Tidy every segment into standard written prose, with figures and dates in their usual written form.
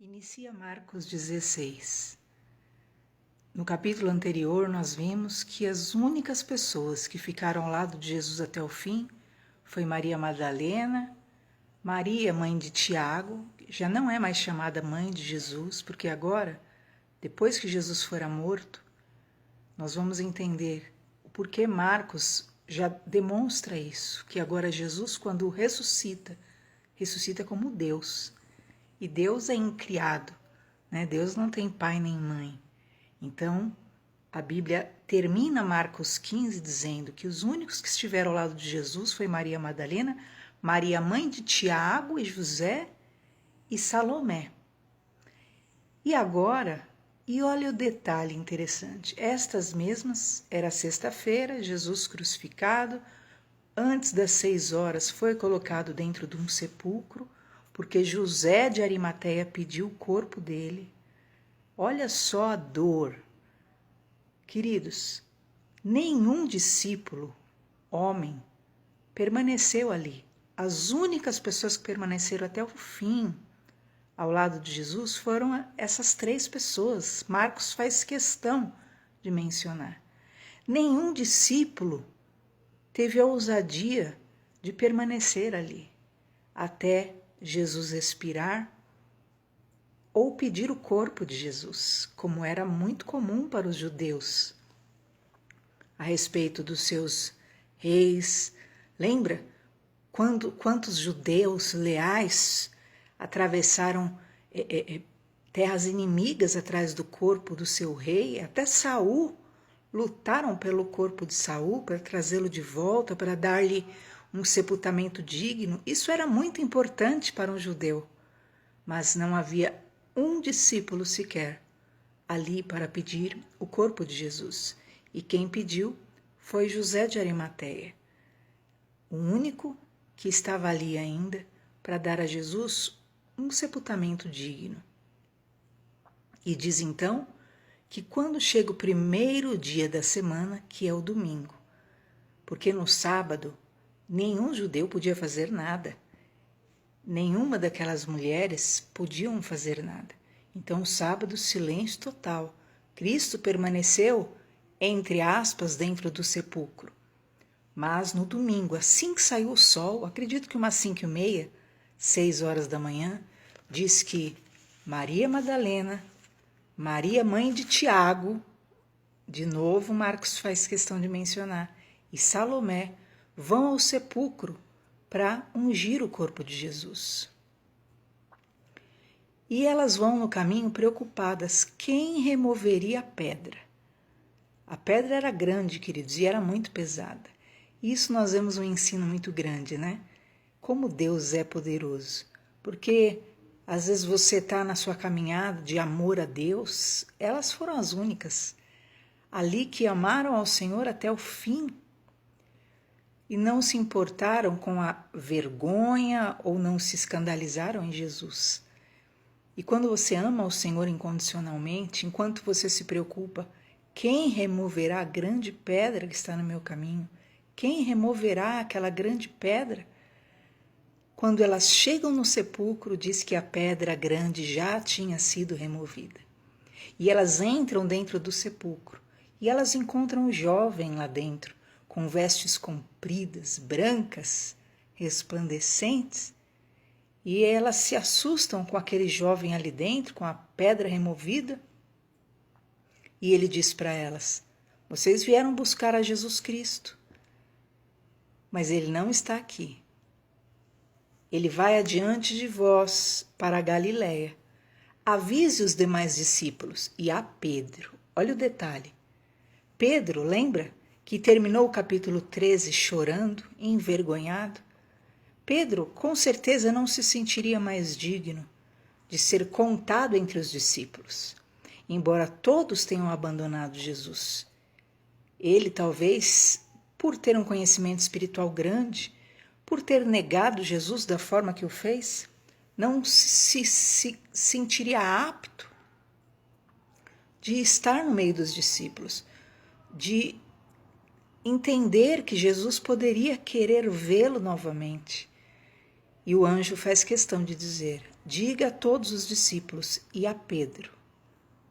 Inicia Marcos 16. No capítulo anterior, nós vimos que as únicas pessoas que ficaram ao lado de Jesus até o fim foi Maria Madalena, Maria, mãe de Tiago, que já não é mais chamada mãe de Jesus, porque agora, depois que Jesus fora morto, nós vamos entender o porquê Marcos já demonstra isso, que agora Jesus, quando ressuscita, ressuscita como Deus. E Deus é incriado, né? Deus não tem pai nem mãe. Então, a Bíblia termina Marcos 15 dizendo que os únicos que estiveram ao lado de Jesus foi Maria Madalena, Maria, mãe de Tiago e José e Salomé. E agora, olha o detalhe interessante, estas mesmas, era sexta-feira, Jesus crucificado, antes das 6 horas foi colocado dentro de um sepulcro, porque José de Arimateia pediu o corpo dele. Olha só a dor. Queridos, nenhum discípulo, homem, permaneceu ali. As únicas pessoas que permaneceram até o fim ao lado de Jesus foram essas 3 pessoas. Marcos faz questão de mencionar. Nenhum discípulo teve a ousadia de permanecer ali até Jesus expirar ou pedir o corpo de Jesus, como era muito comum para os judeus, a respeito dos seus reis. Lembra quantos judeus leais atravessaram terras inimigas atrás do corpo do seu rei? Até Saul lutaram pelo corpo de Saul para trazê-lo de volta, para dar-lhe um sepultamento digno. Isso era muito importante para um judeu, mas não havia um discípulo sequer ali para pedir o corpo de Jesus. E quem pediu foi José de Arimateia, o único que estava ali ainda para dar a Jesus um sepultamento digno. E diz então que quando chega o primeiro dia da semana, que é o domingo, porque no sábado nenhum judeu podia fazer nada, nenhuma daquelas mulheres podiam fazer nada. Então, o sábado, silêncio total. Cristo permaneceu, entre aspas, dentro do sepulcro. Mas no domingo, assim que saiu o sol, acredito que umas 5h30, 6 horas da manhã, diz que Maria Madalena, Maria, mãe de Tiago, de novo Marcos faz questão de mencionar, e Salomé vão ao sepulcro para ungir o corpo de Jesus. E elas vão no caminho preocupadas, quem removeria a pedra? A pedra era grande, queridos, e era muito pesada. Isso nós vemos um ensino muito grande, né? Como Deus é poderoso. Porque às vezes você está na sua caminhada de amor a Deus, elas foram as únicas ali que amaram ao Senhor até o fim e não se importaram com a vergonha ou não se escandalizaram em Jesus. E quando você ama o Senhor incondicionalmente, enquanto você se preocupa, quem removerá a grande pedra que está no meu caminho? Quem removerá aquela grande pedra? Quando elas chegam no sepulcro, diz que a pedra grande já tinha sido removida. E elas entram dentro do sepulcro e elas encontram um jovem lá dentro, com vestes compridas, brancas, resplandecentes, e elas se assustam com aquele jovem ali dentro, com a pedra removida, e ele diz para elas: vocês vieram buscar a Jesus Cristo, mas ele não está aqui. Ele vai adiante de vós para a Galiléia. Avise os demais discípulos e a Pedro. Olha o detalhe. Pedro, lembra que terminou o capítulo 13 chorando, envergonhado? Pedro com certeza não se sentiria mais digno de ser contado entre os discípulos, embora todos tenham abandonado Jesus. Ele talvez, por ter um conhecimento espiritual grande, por ter negado Jesus da forma que o fez, não se sentiria apto de estar no meio dos discípulos, de entender que Jesus poderia querer vê-lo novamente. E o anjo faz questão de dizer: diga a todos os discípulos e a Pedro,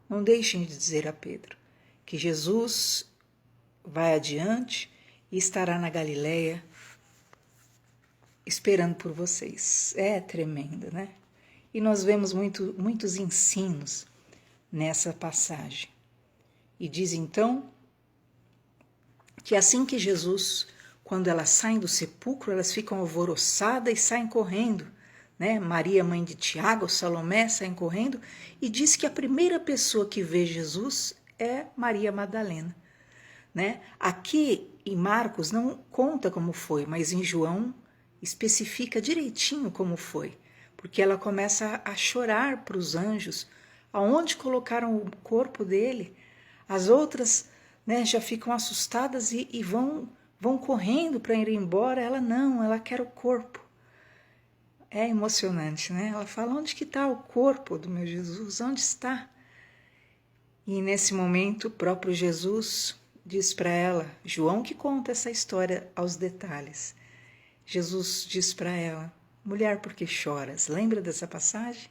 não deixem de dizer a Pedro, que Jesus vai adiante e estará na Galileia esperando por vocês. É tremendo, né? E nós vemos muitos ensinos nessa passagem. E diz então que assim que Jesus, quando elas saem do sepulcro, elas ficam alvoroçadas e saem correndo, né? Maria, mãe de Tiago, Salomé, saem correndo, e diz que a primeira pessoa que vê Jesus é Maria Madalena, né? Aqui em Marcos não conta como foi, mas em João especifica direitinho como foi, porque ela começa a chorar para os anjos aonde colocaram o corpo dele. As outras, né, já ficam assustadas e vão correndo para ir embora. Ela não, ela quer o corpo. É emocionante, né? Ela fala, onde que está o corpo do meu Jesus? Onde está? E nesse momento o próprio Jesus diz para ela, João que conta essa história aos detalhes, Jesus diz para ela, mulher, por que choras? Lembra dessa passagem?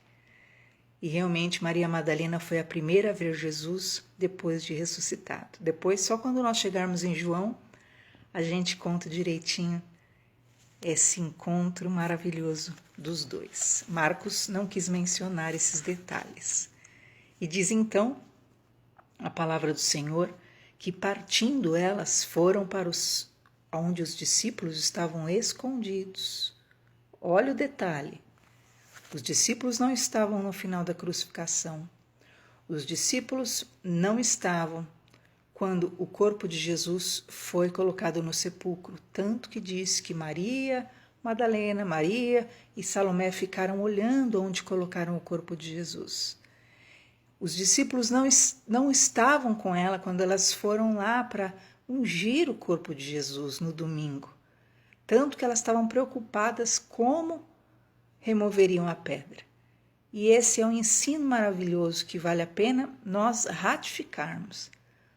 E realmente Maria Madalena foi a primeira a ver Jesus depois de ressuscitado. Depois, só quando nós chegarmos em João, a gente conta direitinho esse encontro maravilhoso dos dois. Marcos não quis mencionar esses detalhes. E diz então a palavra do Senhor que partindo elas foram para onde os discípulos estavam escondidos. Olha o detalhe. Os discípulos não estavam no final da crucificação. Os discípulos não estavam quando o corpo de Jesus foi colocado no sepulcro. Tanto que diz que Maria Madalena, Maria e Salomé ficaram olhando onde colocaram o corpo de Jesus. Os discípulos não estavam com ela quando elas foram lá para ungir o corpo de Jesus no domingo. Tanto que elas estavam preocupadas como removeriam a pedra. E esse é um ensino maravilhoso que vale a pena nós ratificarmos.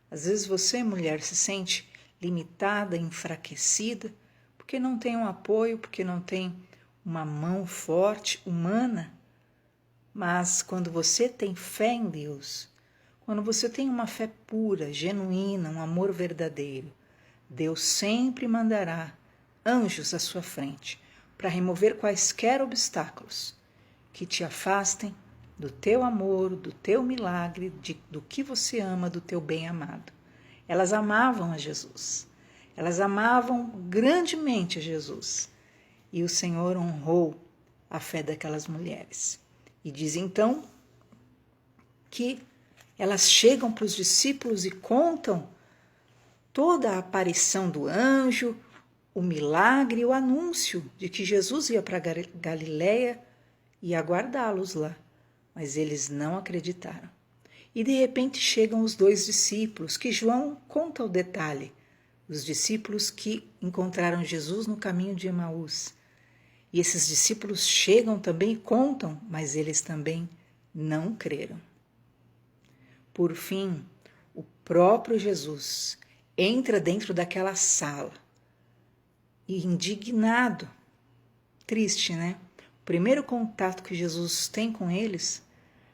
Às vezes você, mulher, se sente limitada, enfraquecida, porque não tem um apoio, porque não tem uma mão forte, humana. Mas quando você tem fé em Deus, quando você tem uma fé pura, genuína, um amor verdadeiro, Deus sempre mandará anjos à sua frente para remover quaisquer obstáculos que te afastem do teu amor, do teu milagre, do que você ama, do teu bem amado. Elas amavam a Jesus, elas amavam grandemente a Jesus, e o Senhor honrou a fé daquelas mulheres. E diz então que elas chegam para os discípulos e contam toda a aparição do anjo, o milagre, o anúncio de que Jesus ia para Galileia e aguardá-los lá, mas eles não acreditaram. E de repente chegam os dois discípulos, que João conta o detalhe, os discípulos que encontraram Jesus no caminho de Emaús. E esses discípulos chegam também e contam, mas eles também não creram. Por fim, o próprio Jesus entra dentro daquela sala e indignado, triste, né? O primeiro contato que Jesus tem com eles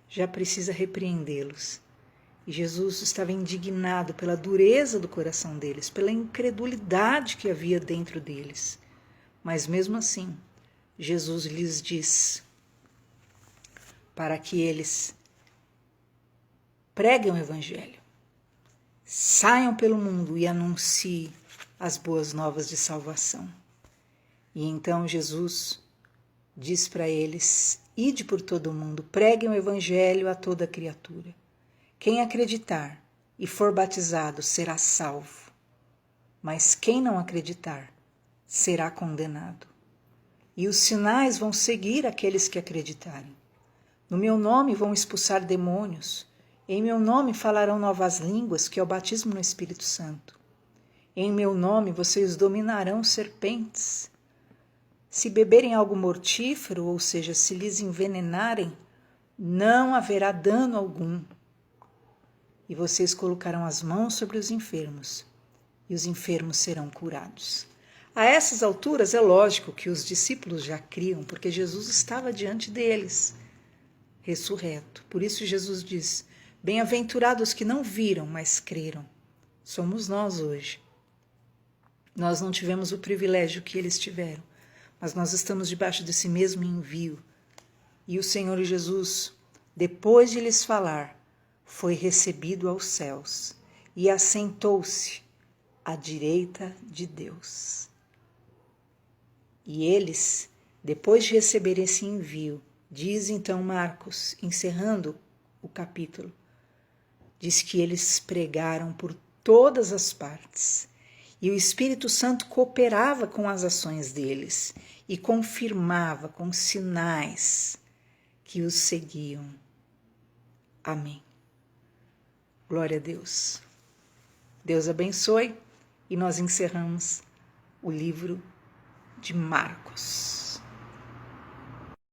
já precisa repreendê-los. E Jesus estava indignado pela dureza do coração deles, pela incredulidade que havia dentro deles. Mas mesmo assim, Jesus lhes diz para que eles preguem o Evangelho, saiam pelo mundo e anunciem as boas novas de salvação. E então Jesus diz para eles, ide por todo o mundo, preguem o Evangelho a toda criatura. Quem acreditar e for batizado será salvo, mas quem não acreditar será condenado. E os sinais vão seguir aqueles que acreditarem. No meu nome vão expulsar demônios, em meu nome falarão novas línguas, que é o batismo no Espírito Santo. Em meu nome vocês dominarão serpentes. Se beberem algo mortífero, ou seja, se lhes envenenarem, não haverá dano algum. E vocês colocarão as mãos sobre os enfermos, e os enfermos serão curados. A essas alturas é lógico que os discípulos já criam, porque Jesus estava diante deles. ressurreto. Por isso Jesus diz: bem-aventurados que não viram, mas creram. Somos nós hoje. Nós não tivemos o privilégio que eles tiveram, mas nós estamos debaixo desse mesmo envio. E o Senhor Jesus, depois de lhes falar, foi recebido aos céus e assentou-se à direita de Deus. E eles, depois de receber esse envio, diz então Marcos, encerrando o capítulo, diz que eles pregaram por todas as partes e o Espírito Santo cooperava com as ações deles e confirmava com sinais que os seguiam. Amém. Glória a Deus. Deus abençoe e nós encerramos o livro de Marcos.